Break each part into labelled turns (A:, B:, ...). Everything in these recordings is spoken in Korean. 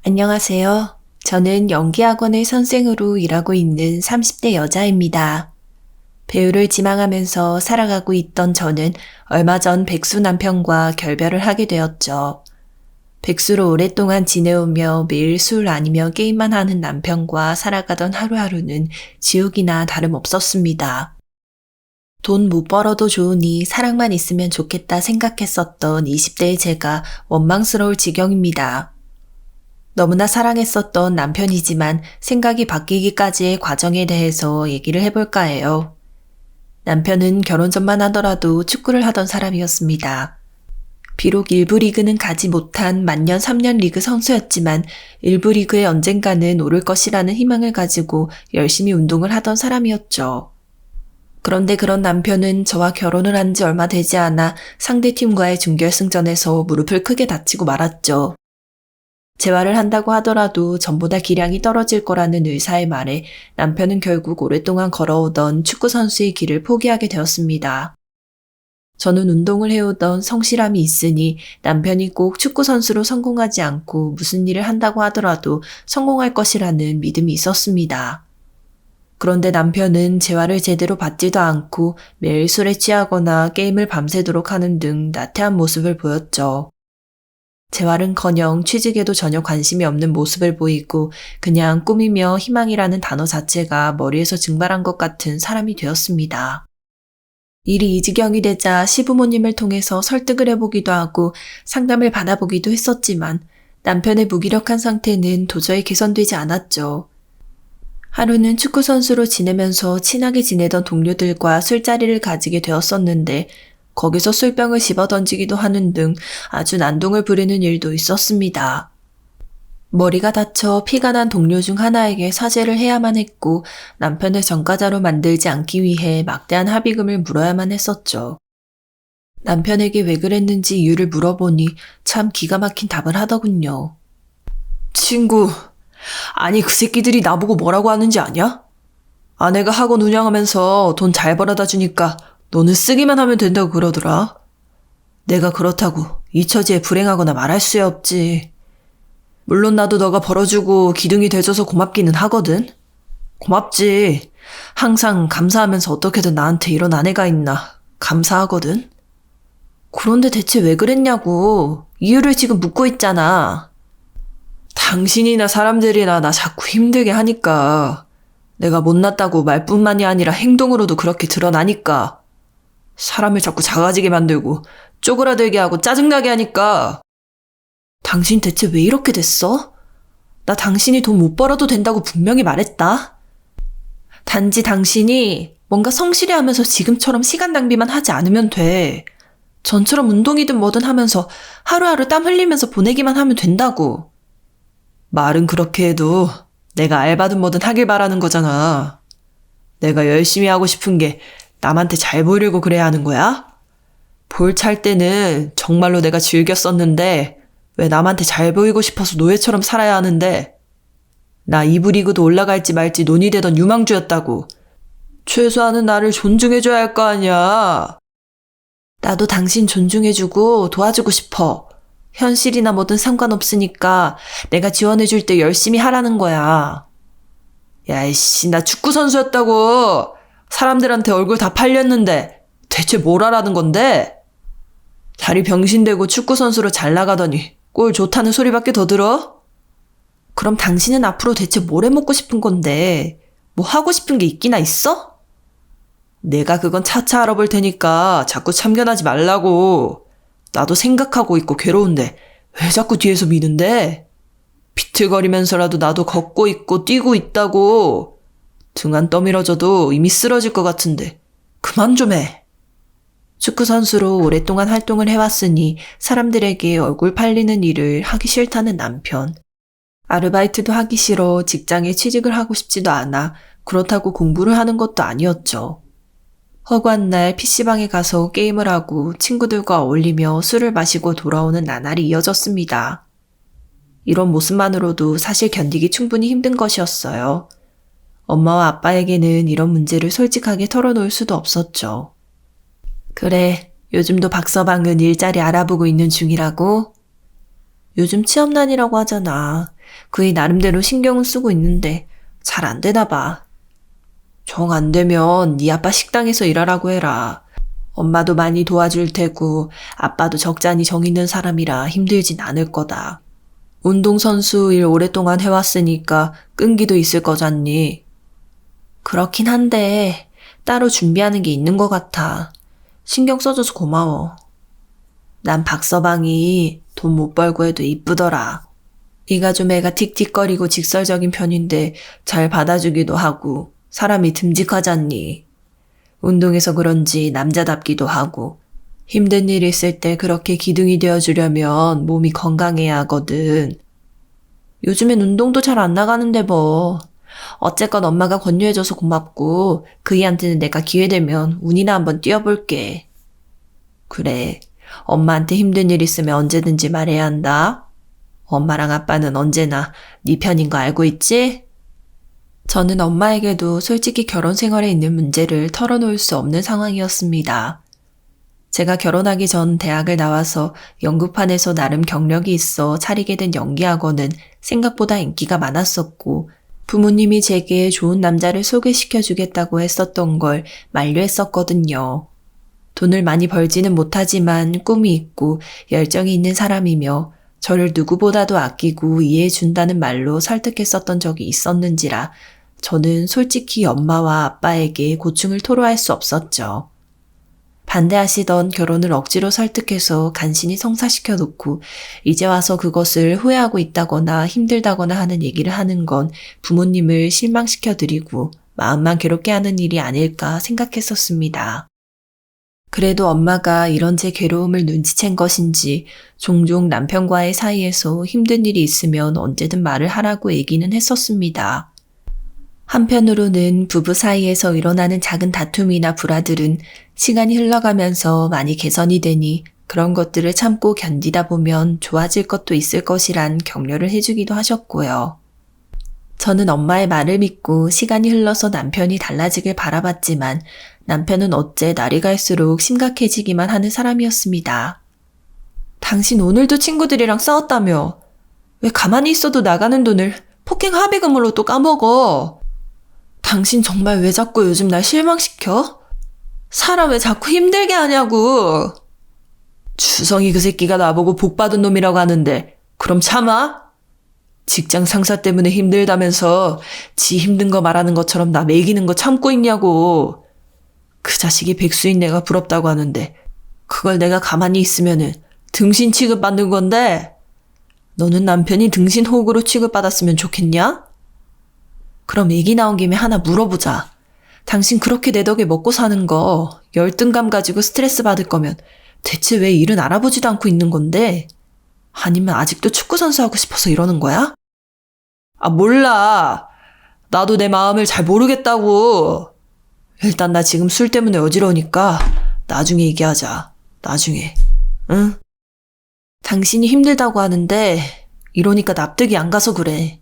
A: 안녕하세요. 저는 연기학원의 선생으로 일하고 있는 30대 여자입니다. 배우를 지망하면서 살아가고 있던 저는 얼마 전 백수 남편과 결별을 하게 되었죠. 백수로 오랫동안 지내오며 매일 술 아니면 게임만 하는 남편과 살아가던 하루하루는 지옥이나 다름없었습니다. 돈 못 벌어도 좋으니 사랑만 있으면 좋겠다 생각했었던 20대의 제가 원망스러울 지경입니다. 너무나 사랑했었던 남편이지만 생각이 바뀌기까지의 과정에 대해서 얘기를 해볼까 해요. 남편은 결혼 전만 하더라도 축구를 하던 사람이었습니다. 비록 일부 리그는 가지 못한 만년 3년 리그 선수였지만 일부 리그에 언젠가는 오를 것이라는 희망을 가지고 열심히 운동을 하던 사람이었죠. 그런데 그런 남편은 저와 결혼을 한 지 얼마 되지 않아 상대팀과의 준결승전에서 무릎을 크게 다치고 말았죠. 재활을 한다고 하더라도 전보다 기량이 떨어질 거라는 의사의 말에 남편은 결국 오랫동안 걸어오던 축구선수의 길을 포기하게 되었습니다. 저는 운동을 해오던 성실함이 있으니 남편이 꼭 축구선수로 성공하지 않고 무슨 일을 한다고 하더라도 성공할 것이라는 믿음이 있었습니다. 그런데 남편은 재활을 제대로 받지도 않고 매일 술에 취하거나 게임을 밤새도록 하는 등 나태한 모습을 보였죠. 재활은커녕 취직에도 전혀 관심이 없는 모습을 보이고 그냥 꿈이며 희망이라는 단어 자체가 머리에서 증발한 것 같은 사람이 되었습니다. 일이 이 지경이 되자 시부모님을 통해서 설득을 해보기도 하고 상담을 받아보기도 했었지만 남편의 무기력한 상태는 도저히 개선되지 않았죠. 하루는 축구선수로 지내면서 친하게 지내던 동료들과 술자리를 가지게 되었었는데 거기서 술병을 집어던지기도 하는 등 아주 난동을 부리는 일도 있었습니다. 머리가 다쳐 피가 난 동료 중 하나에게 사죄를 해야만 했고 남편을 전과자로 만들지 않기 위해 막대한 합의금을 물어야만 했었죠. 남편에게 왜 그랬는지 이유를 물어보니 참 기가 막힌 답을 하더군요. 친구, 아니 그 새끼들이 나보고 뭐라고 하는지 아냐? 아내가 학원 운영하면서 돈 잘 벌어다 주니까 너는 쓰기만 하면 된다고 그러더라. 내가 그렇다고 이 처지에 불행하거나 말할 수야 없지. 물론 나도 너가 벌어주고 기둥이 돼줘서 고맙기는 하거든. 고맙지. 항상 감사하면서 어떻게든 나한테 이런 아내가 있나 감사하거든. 그런데 대체 왜 그랬냐고. 이유를 지금 묻고 있잖아. 당신이나 사람들이나 나 자꾸 힘들게 하니까. 내가 못났다고 말뿐만이 아니라 행동으로도 그렇게 드러나니까. 사람을 자꾸 작아지게 만들고 쪼그라들게 하고 짜증나게 하니까. 당신 대체 왜 이렇게 됐어? 나 당신이 돈 못 벌어도 된다고 분명히 말했다. 단지 당신이 뭔가 성실히 하면서 지금처럼 시간 낭비만 하지 않으면 돼. 전처럼 운동이든 뭐든 하면서 하루하루 땀 흘리면서 보내기만 하면 된다고. 말은 그렇게 해도 내가 알바든 뭐든 하길 바라는 거잖아. 내가 열심히 하고 싶은 게 남한테 잘 보이려고 그래야 하는 거야? 볼 찰 때는 정말로 내가 즐겼었는데 왜 남한테 잘 보이고 싶어서 노예처럼 살아야 하는데. 나 2부 리그도 올라갈지 말지 논의되던 유망주였다고. 최소한은 나를 존중해줘야 할 거 아니야. 나도 당신 존중해주고 도와주고 싶어. 현실이나 뭐든 상관없으니까 내가 지원해줄 때 열심히 하라는 거야. 야이씨, 나 축구선수였다고. 사람들한테 얼굴 다 팔렸는데 대체 뭘 하라는 건데? 다리 병신되고 축구선수로 잘 나가더니 꼴 좋다는 소리밖에 더 들어? 그럼 당신은 앞으로 대체 뭘 해먹고 싶은 건데? 뭐 하고 싶은 게 있기나 있어? 내가 그건 차차 알아볼 테니까 자꾸 참견하지 말라고. 나도 생각하고 있고 괴로운데 왜 자꾸 뒤에서 미는데? 비틀거리면서라도 나도 걷고 있고 뛰고 있다고. 등 안 떠밀어져도 이미 쓰러질 것 같은데 그만 좀 해. 축구선수로 오랫동안 활동을 해왔으니 사람들에게 얼굴 팔리는 일을 하기 싫다는 남편. 아르바이트도 하기 싫어 직장에 취직을 하고 싶지도 않아 그렇다고 공부를 하는 것도 아니었죠. 허구한 날 PC방에 가서 게임을 하고 친구들과 어울리며 술을 마시고 돌아오는 나날이 이어졌습니다. 이런 모습만으로도 사실 견디기 충분히 힘든 것이었어요. 엄마와 아빠에게는 이런 문제를 솔직하게 털어놓을 수도 없었죠. 그래, 요즘도 박서방은 일자리 알아보고 있는 중이라고? 요즘 취업난이라고 하잖아. 그이 나름대로 신경은 쓰고 있는데 잘 안 되나 봐. 정 안 되면 네 아빠 식당에서 일하라고 해라. 엄마도 많이 도와줄 테고 아빠도 적잖이 정 있는 사람이라 힘들진 않을 거다. 운동선수 일 오랫동안 해왔으니까 끈기도 있을 거잖니. 그렇긴 한데 따로 준비하는 게 있는 것 같아. 신경 써줘서 고마워. 난 박서방이 돈 못 벌고 해도 이쁘더라. 이가 좀 애가 틱틱거리고 직설적인 편인데 잘 받아주기도 하고 사람이 듬직하잖니. 운동해서 그런지 남자답기도 하고 힘든 일 있을 때 그렇게 기둥이 되어주려면 몸이 건강해야 하거든. 요즘엔 운동도 잘 안 나가는데 뭐. 어쨌건 엄마가 권유해줘서 고맙고 그이한테는 내가 기회되면 운이나 한번 뛰어볼게. 그래. 엄마한테 힘든 일 있으면 언제든지 말해야 한다. 엄마랑 아빠는 언제나 네 편인 거 알고 있지? 저는 엄마에게도 솔직히 결혼 생활에 있는 문제를 털어놓을 수 없는 상황이었습니다. 제가 결혼하기 전 대학을 나와서 연극판에서 나름 경력이 있어 차리게 된 연기학원은 생각보다 인기가 많았었고 부모님이 제게 좋은 남자를 소개시켜주겠다고 했었던 걸 만류했었거든요. 돈을 많이 벌지는 못하지만 꿈이 있고 열정이 있는 사람이며 저를 누구보다도 아끼고 이해해준다는 말로 설득했었던 적이 있었는지라 저는 솔직히 엄마와 아빠에게 고충을 토로할 수 없었죠. 반대하시던 결혼을 억지로 설득해서 간신히 성사시켜 놓고 이제 와서 그것을 후회하고 있다거나 힘들다거나 하는 얘기를 하는 건 부모님을 실망시켜드리고 마음만 괴롭게 하는 일이 아닐까 생각했었습니다. 그래도 엄마가 이런 제 괴로움을 눈치챈 것인지 종종 남편과의 사이에서 힘든 일이 있으면 언제든 말을 하라고 얘기는 했었습니다. 한편으로는 부부 사이에서 일어나는 작은 다툼이나 불화들은 시간이 흘러가면서 많이 개선이 되니 그런 것들을 참고 견디다 보면 좋아질 것도 있을 것이란 격려를 해주기도 하셨고요. 저는 엄마의 말을 믿고 시간이 흘러서 남편이 달라지길 바라봤지만 남편은 어째 날이 갈수록 심각해지기만 하는 사람이었습니다. 당신 오늘도 친구들이랑 싸웠다며? 왜 가만히 있어도 나가는 돈을 폭행 합의금으로 또 까먹어? 당신 정말 왜 자꾸 요즘 날 실망시켜? 사람 왜 자꾸 힘들게 하냐고. 주성이 그 새끼가 나보고 복받은 놈이라고 하는데 그럼 참아? 직장 상사 때문에 힘들다면서 지 힘든 거 말하는 것처럼 나 매기는 거 참고 있냐고. 그 자식이 백수인 내가 부럽다고 하는데 그걸 내가 가만히 있으면은 등신 취급받는 건데 너는 남편이 등신 호구로 취급받았으면 좋겠냐? 그럼 얘기 나온 김에 하나 물어보자. 당신 그렇게 내 덕에 먹고 사는 거 열등감 가지고 스트레스 받을 거면 대체 왜 일은 알아보지도 않고 있는 건데? 아니면 아직도 축구선수 하고 싶어서 이러는 거야? 아, 몰라. 나도 내 마음을 잘 모르겠다고. 일단 나 지금 술 때문에 어지러우니까 나중에 얘기하자. 나중에. 응? 당신이 힘들다고 하는데 이러니까 납득이 안 가서 그래.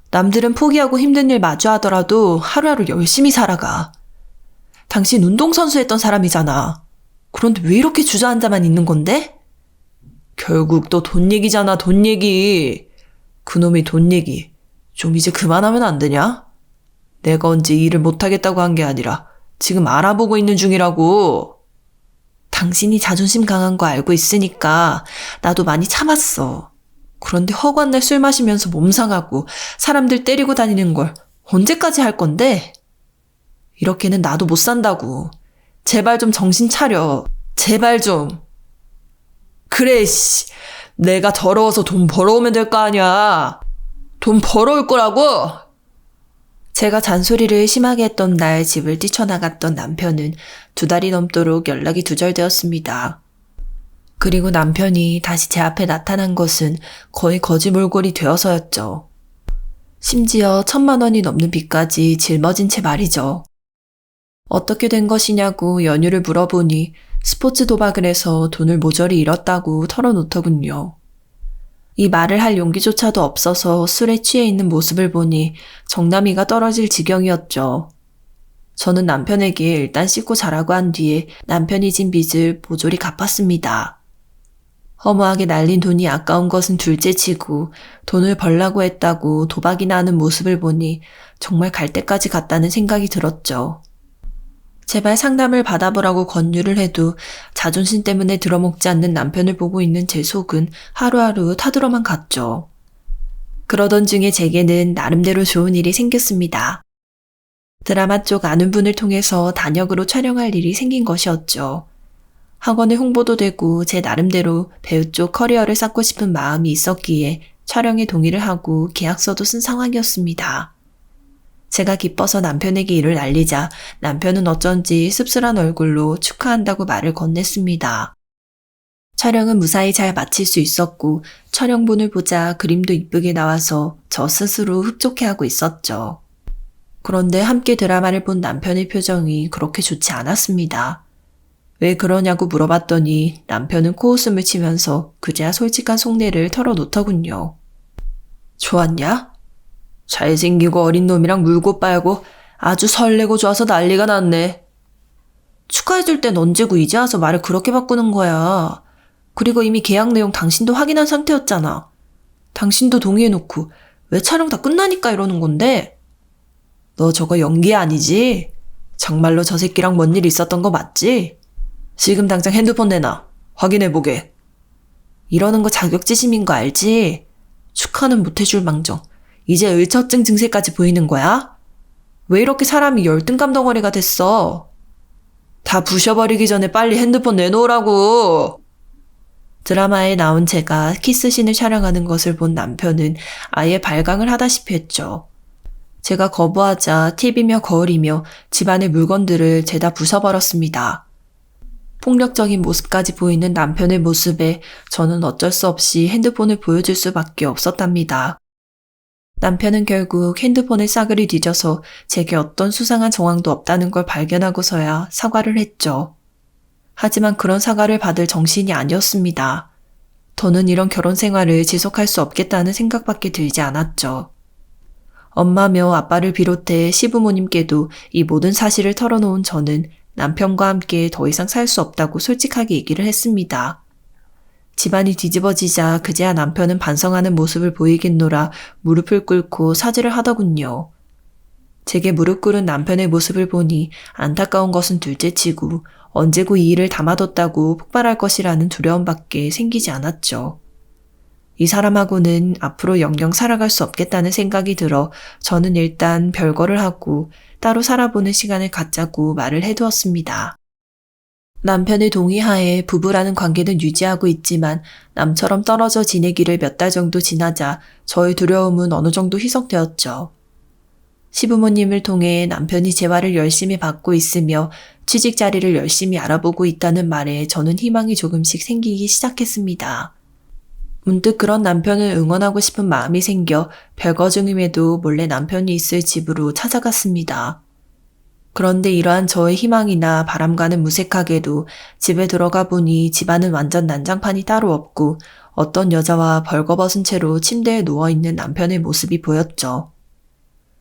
A: 남들은 포기하고 힘든 일 마주하더라도 하루하루 열심히 살아가. 당신 운동선수 했던 사람이잖아. 그런데 왜 이렇게 주저앉아만 있는 건데? 결국 또 돈 얘기잖아, 돈 얘기. 그놈이 돈 얘기. 좀 이제 그만하면 안 되냐? 내가 언제 일을 못하겠다고 한 게 아니라 지금 알아보고 있는 중이라고. 당신이 자존심 강한 거 알고 있으니까 나도 많이 참았어. 그런데 허구한 날 술 마시면서 몸 상하고 사람들 때리고 다니는 걸 언제까지 할 건데? 이렇게는 나도 못 산다고. 제발 좀 정신 차려. 제발 좀. 그래, 씨. 내가 더러워서 돈 벌어오면 될 거 아니야. 돈 벌어올 거라고. 제가 잔소리를 심하게 했던 날 집을 뛰쳐나갔던 남편은 2달이 넘도록 연락이 두절되었습니다. 그리고 남편이 다시 제 앞에 나타난 것은 거의 거지몰골이 되어서였죠. 심지어 1,000만 원이 넘는 빚까지 짊어진 채 말이죠. 어떻게 된 것이냐고 연유를 물어보니 스포츠 도박을 해서 돈을 모조리 잃었다고 털어놓더군요. 이 말을 할 용기조차도 없어서 술에 취해 있는 모습을 보니 정남이가 떨어질 지경이었죠. 저는 남편에게 일단 씻고 자라고 한 뒤에 남편이 진 빚을 모조리 갚았습니다. 허무하게 날린 돈이 아까운 것은 둘째치고 돈을 벌라고 했다고 도박이나 하는 모습을 보니 정말 갈 때까지 갔다는 생각이 들었죠. 제발 상담을 받아보라고 권유를 해도 자존심 때문에 들어먹지 않는 남편을 보고 있는 제 속은 하루하루 타들어만 갔죠. 그러던 중에 제게는 나름대로 좋은 일이 생겼습니다. 드라마 쪽 아는 분을 통해서 단역으로 촬영할 일이 생긴 것이었죠. 학원의 홍보도 되고 제 나름대로 배우 쪽 커리어를 쌓고 싶은 마음이 있었기에 촬영에 동의를 하고 계약서도 쓴 상황이었습니다. 제가 기뻐서 남편에게 일을 알리자 남편은 어쩐지 씁쓸한 얼굴로 축하한다고 말을 건넸습니다. 촬영은 무사히 잘 마칠 수 있었고 촬영본을 보자 그림도 이쁘게 나와서 저 스스로 흡족해하고 있었죠. 그런데 함께 드라마를 본 남편의 표정이 그렇게 좋지 않았습니다. 왜 그러냐고 물어봤더니 남편은 코웃음을 치면서 그제야 솔직한 속내를 털어놓더군요. 좋았냐? 잘생기고 어린 놈이랑 물고 빨고 아주 설레고 좋아서 난리가 났네. 축하해줄 땐 언제고 이제 와서 말을 그렇게 바꾸는 거야. 그리고 이미 계약 내용 당신도 확인한 상태였잖아. 당신도 동의해놓고 왜 촬영 다 끝나니까 이러는 건데? 너 저거 연기 아니지? 정말로 저 새끼랑 뭔 일 있었던 거 맞지? 지금 당장 핸드폰 내놔. 확인해보게. 이러는 거 자격지심인 거 알지? 축하는 못해줄 망정. 이제 의처증 증세까지 보이는 거야? 왜 이렇게 사람이 열등감 덩어리가 됐어? 다 부셔버리기 전에 빨리 핸드폰 내놓으라고. 드라마에 나온 제가 키스신을 촬영하는 것을 본 남편은 아예 발광을 하다시피 했죠. 제가 거부하자 TV며 거울이며 집안의 물건들을 죄다 부숴버렸습니다. 폭력적인 모습까지 보이는 남편의 모습에 저는 어쩔 수 없이 핸드폰을 보여줄 수밖에 없었답니다. 남편은 결국 핸드폰의 싸그리 뒤져서 제게 어떤 수상한 정황도 없다는 걸 발견하고서야 사과를 했죠. 하지만 그런 사과를 받을 정신이 아니었습니다. 더는 이런 결혼 생활을 지속할 수 없겠다는 생각밖에 들지 않았죠. 엄마며 아빠를 비롯해 시부모님께도 이 모든 사실을 털어놓은 저는 남편과 함께 더 이상 살 수 없다고 솔직하게 얘기를 했습니다. 집안이 뒤집어지자 그제야 남편은 반성하는 모습을 보이겠노라 무릎을 꿇고 사죄를 하더군요. 제게 무릎 꿇은 남편의 모습을 보니 안타까운 것은 둘째치고 언제고 이 일을 담아뒀다고 폭발할 것이라는 두려움밖에 생기지 않았죠. 이 사람하고는 앞으로 영영 살아갈 수 없겠다는 생각이 들어 저는 일단 별거를 하고 따로 살아보는 시간을 갖자고 말을 해두었습니다. 남편의 동의하에 부부라는 관계는 유지하고 있지만 남처럼 떨어져 지내기를 몇 달 정도 지나자 저의 두려움은 어느 정도 희석되었죠. 시부모님을 통해 남편이 재활을 열심히 받고 있으며 취직 자리를 열심히 알아보고 있다는 말에 저는 희망이 조금씩 생기기 시작했습니다. 문득 그런 남편을 응원하고 싶은 마음이 생겨 별거 중임에도 몰래 남편이 있을 집으로 찾아갔습니다. 그런데 이러한 저의 희망이나 바람과는 무색하게도 집에 들어가 보니 집안은 완전 난장판이 따로 없고 어떤 여자와 벌거벗은 채로 침대에 누워있는 남편의 모습이 보였죠.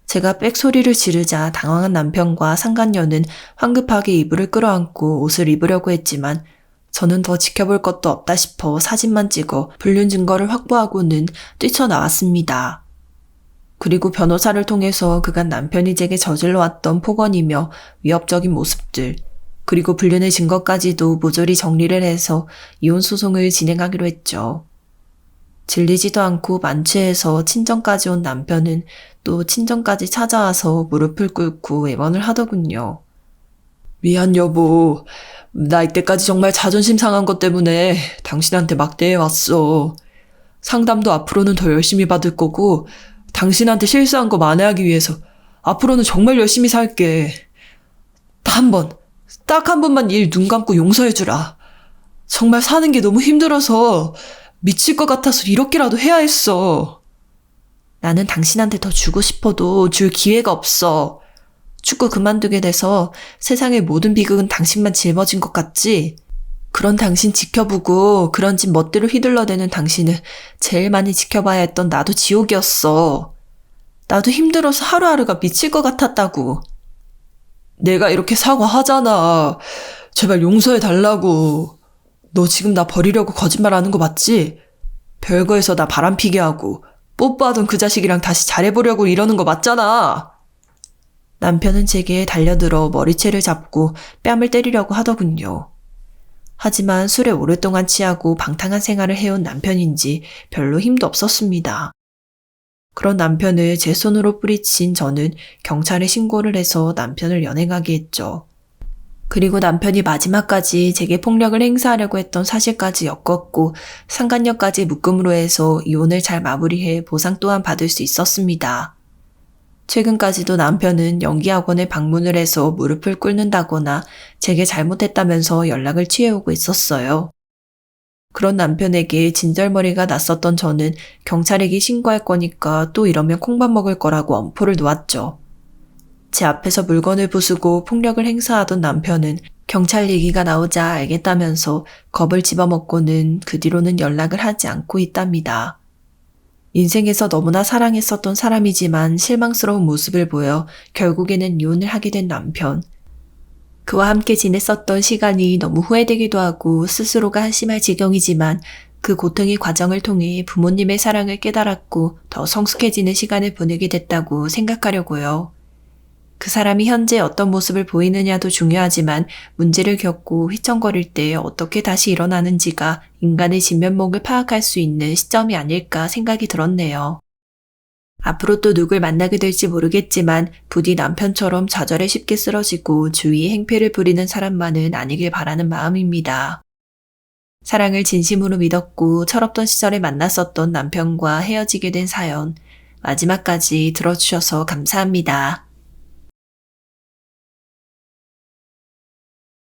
A: 제가 빽소리를 지르자 당황한 남편과 상간녀는 황급하게 이불을 끌어안고 옷을 입으려고 했지만 저는 더 지켜볼 것도 없다 싶어 사진만 찍어 불륜 증거를 확보하고는 뛰쳐나왔습니다. 그리고 변호사를 통해서 그간 남편이 제게 저질러왔던 폭언이며 위협적인 모습들, 그리고 불륜의 증거까지도 모조리 정리를 해서 이혼 소송을 진행하기로 했죠. 질리지도 않고 만취해서 친정까지 온 남편은 또 친정까지 찾아와서 무릎을 꿇고 애원을 하더군요. 미안 여보, 나 이때까지 정말 자존심 상한 것 때문에 당신한테 막대해왔어. 상담도 앞으로는 더 열심히 받을 거고 당신한테 실수한 거 만회하기 위해서 앞으로는 정말 열심히 살게. 딱 한 번만 일 눈 감고 용서해주라. 정말 사는 게 너무 힘들어서 미칠 것 같아서 이렇게라도 해야 했어. 나는 당신한테 더 주고 싶어도 줄 기회가 없어. 축구 그만두게 돼서 세상의 모든 비극은 당신만 짊어진 것 같지? 그런 당신 지켜보고 그런 집 멋대로 휘둘러대는 당신을 제일 많이 지켜봐야 했던 나도 지옥이었어. 나도 힘들어서 하루하루가 미칠 것 같았다고. 내가 이렇게 사과하잖아. 제발 용서해달라고. 너 지금 나 버리려고 거짓말하는 거 맞지? 별거에서 나 바람피게 하고 뽀뽀하던 그 자식이랑 다시 잘해보려고 이러는 거 맞잖아. 남편은 제게 달려들어 머리채를 잡고 뺨을 때리려고 하더군요. 하지만 술에 오랫동안 취하고 방탕한 생활을 해온 남편인지 별로 힘도 없었습니다. 그런 남편을 제 손으로 뿌리친 저는 경찰에 신고를 해서 남편을 연행하게 했죠. 그리고 남편이 마지막까지 제게 폭력을 행사하려고 했던 사실까지 엮었고 상간녀까지 묶음으로 해서 이혼을 잘 마무리해 보상 또한 받을 수 있었습니다. 최근까지도 남편은 연기학원에 방문을 해서 무릎을 꿇는다거나 제게 잘못했다면서 연락을 취해오고 있었어요. 그런 남편에게 진절머리가 났었던 저는 경찰에게 신고할 거니까 또 이러면 콩밥 먹을 거라고 엄포를 놓았죠. 제 앞에서 물건을 부수고 폭력을 행사하던 남편은 경찰 얘기가 나오자 알겠다면서 겁을 집어먹고는 그 뒤로는 연락을 하지 않고 있답니다. 인생에서 너무나 사랑했었던 사람이지만 실망스러운 모습을 보여 결국에는 이혼을 하게 된 남편. 그와 함께 지냈었던 시간이 너무 후회되기도 하고 스스로가 한심할 지경이지만 그 고통의 과정을 통해 부모님의 사랑을 깨달았고 더 성숙해지는 시간을 보내게 됐다고 생각하려고요. 그 사람이 현재 어떤 모습을 보이느냐도 중요하지만 문제를 겪고 휘청거릴 때 어떻게 다시 일어나는지가 인간의 진면목을 파악할 수 있는 시점이 아닐까 생각이 들었네요. 앞으로 또 누굴 만나게 될지 모르겠지만 부디 남편처럼 좌절에 쉽게 쓰러지고 주위에 행패를 부리는 사람만은 아니길 바라는 마음입니다. 사랑을 진심으로 믿었고 철없던 시절에 만났었던 남편과 헤어지게 된 사연, 마지막까지 들어주셔서 감사합니다.